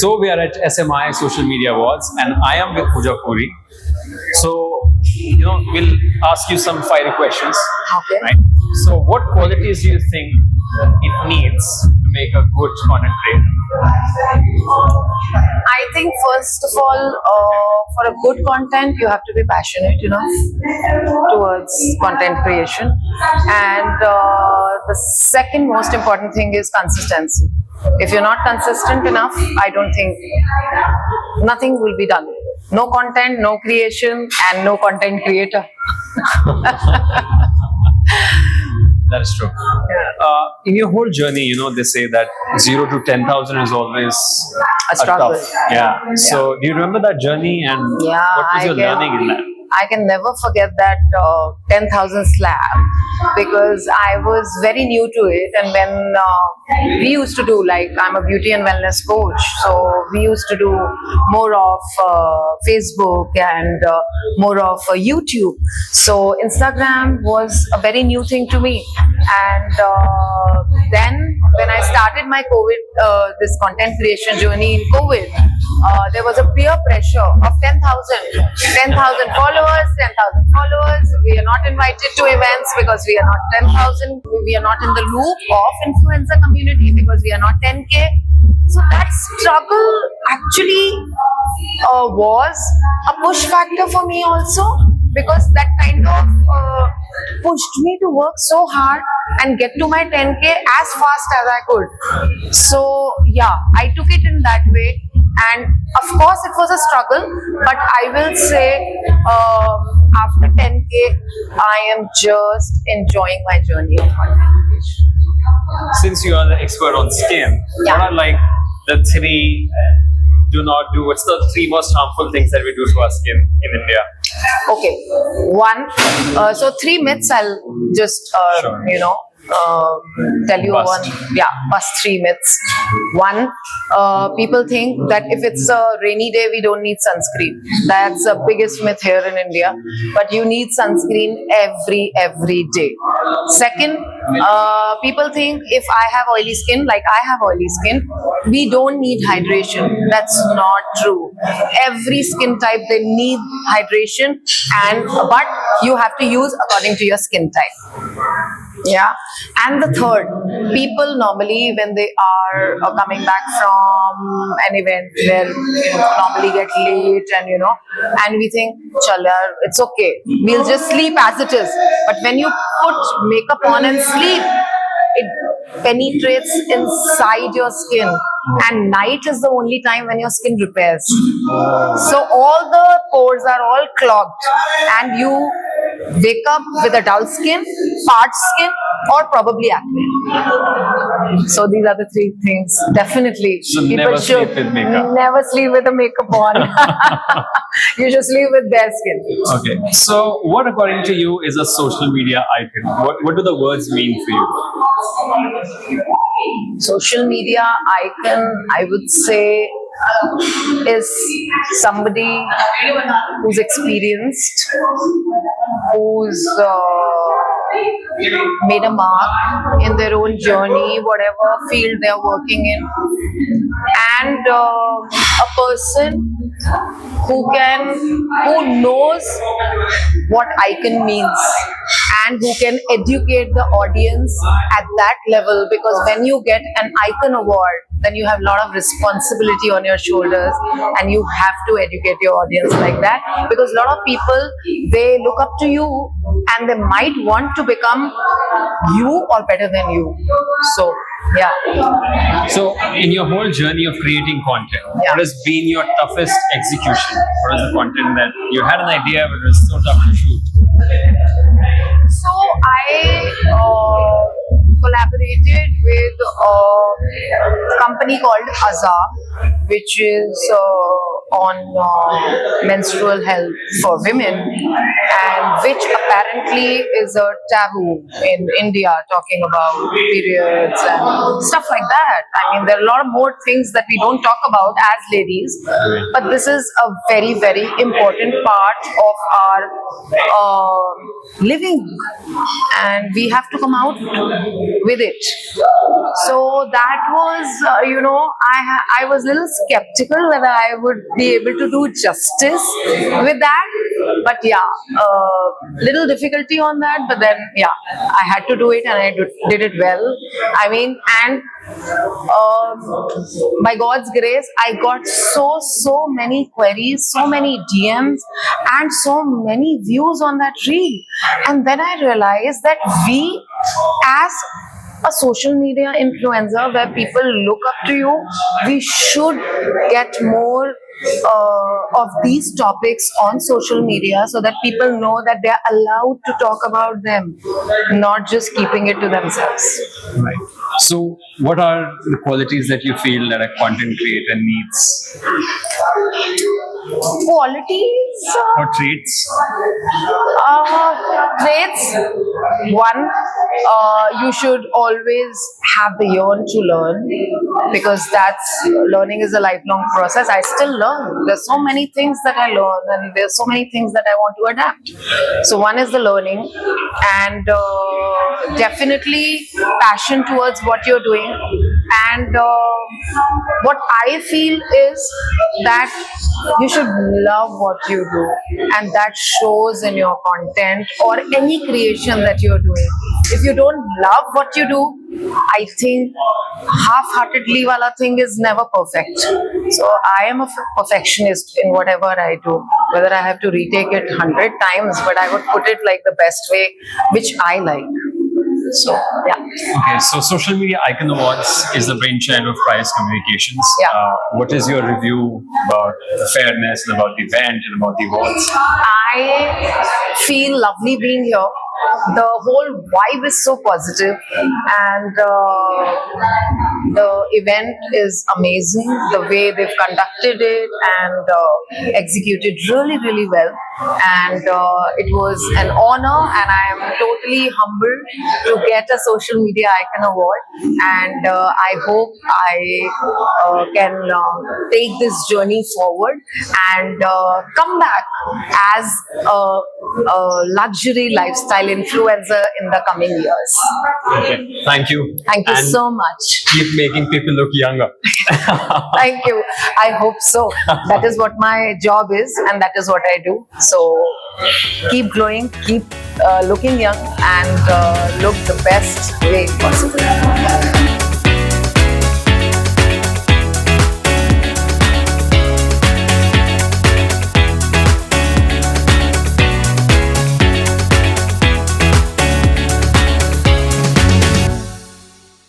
So we are at SMI Social Media Awards, and I am with Pooja Puri. So, we'll ask you some fiery questions. Okay. Right? So, what qualities do you think it needs to make a good content creator? I think first of all, for a good content, you have to be passionate enough towards content creation, and the second most important thing is consistency. If you're not consistent enough, I don't think nothing will be done. No content, no creation, and no content creator. That is true. In your whole journey, they say that 0 to 10,000 is always A struggle. tough. Yeah. So, do you remember that journey and Yeah, what was your learning in that? I can never forget that 10,000 slab because I was very new to it. And when we used to do, like, I'm a beauty and wellness coach, so we used to do more of Facebook and more of YouTube. So Instagram was a very new thing to me. And then when I started my this content creation journey in COVID, there was a peer pressure of 10,000 followers, 10,000 followers. We are not invited to events because we are not 10,000. We are not in the loop of influencer community because we are not 10K. So that struggle actually was a push factor for me also, because that kind of pushed me to work so hard and get to my 10K as fast as I could. So yeah, I took it in that way. And of course, it was a struggle, but I will say after 10K, I am just enjoying my journey of content creation. Since you are the expert on skin, Yeah. what are like the three do not do? What's the three most harmful things that we do to our skin in India? Okay, one. So 3 myths. I'll just Sure. tell you Bust. bust 3 myths. One, people think that if it's a rainy day, we don't need sunscreen. That's the biggest myth here in India. But you need sunscreen every day. Second, people think if I have oily skin, like I have oily skin, we don't need hydration. That's not true. Every skin type, they need hydration, but you have to use according to your skin type. Yeah. And the third, people normally when they are coming back from an event where normally get late and we think, chal yaar, it's okay, we'll just sleep as it is. But when you put makeup on and sleep, it penetrates inside your skin, and night is the only time when your skin repairs. So all the pores are all clogged, and you wake up with a dull skin, parched skin, or probably acne. So these are the 3 things. Definitely, So people never should sleep with makeup. never sleep with a makeup on. You should sleep with bare skin. Okay. So, what according to you is a social media icon? What do the words mean for you? Social media icon, I would say, is somebody who's experienced, who's made a mark in their own journey, whatever field they're working in, and a person who knows what icon means and who can educate the audience at that level, because when you get an icon award, then you have a lot of responsibility on your shoulders and you have to educate your audience like that, because a lot of people, they look up to you and they might want to become you or better than you. So yeah. So, in your whole journey of creating content, Yeah. what has been your toughest execution? What is the content that you had an idea but it was so tough to shoot? So I collaborated with a company called Azar, which is on menstrual health for women, and which apparently is a taboo in India, talking about periods and stuff like that. I mean, there are a lot of more things that we don't talk about as ladies, but this is a very, very important part of our living, and we have to come out with it. So that was, I was a little skeptical whether I would be able to do justice with that. But yeah, little difficulty on that. But then, yeah, I had to do it, and I did it well. I mean, and by God's grace, I got so many queries, so many DMs, and so many views on that reel. And then I realized that we, as a social media influencer where people look up to you, we should get more of these topics on social media so that people know that they are allowed to talk about them, not just keeping it to themselves. Right. So, what are the qualities that you feel that a content creator needs, Qualities? or traits? Traits. One, you should always have the yearn to learn, because learning is a lifelong process. I still learn. There's so many things that I learn, and there's so many things that I want to adapt. So one is the learning, and definitely passion towards what you're doing. And what I feel is that you should love what you do, and that shows in your content or any creation that you're doing. If you don't love what you do, I think half-heartedly wala thing is never perfect. So I am a perfectionist in whatever I do, whether I have to retake it 100 times, but I would put it like the best way which I like. So yeah. Okay, so Social Media Icon Awards is the brainchild of Price Communications. Yeah. What is your review about the fairness, and about the event, and about the awards? I feel lovely being here. The whole vibe is so positive, and the event is amazing. The way they've conducted it and executed really, really well. And it was an honor, and I am totally humbled to get a Social Media Icon Award. And I hope I can take this journey forward and come back as a luxury lifestyle influencer in the coming years. Okay, thank you. Thank you And so much. keep making people look younger. Thank you. I hope so. That is what my job is, and that is what I do. So keep glowing, keep looking young, and look the best way possible.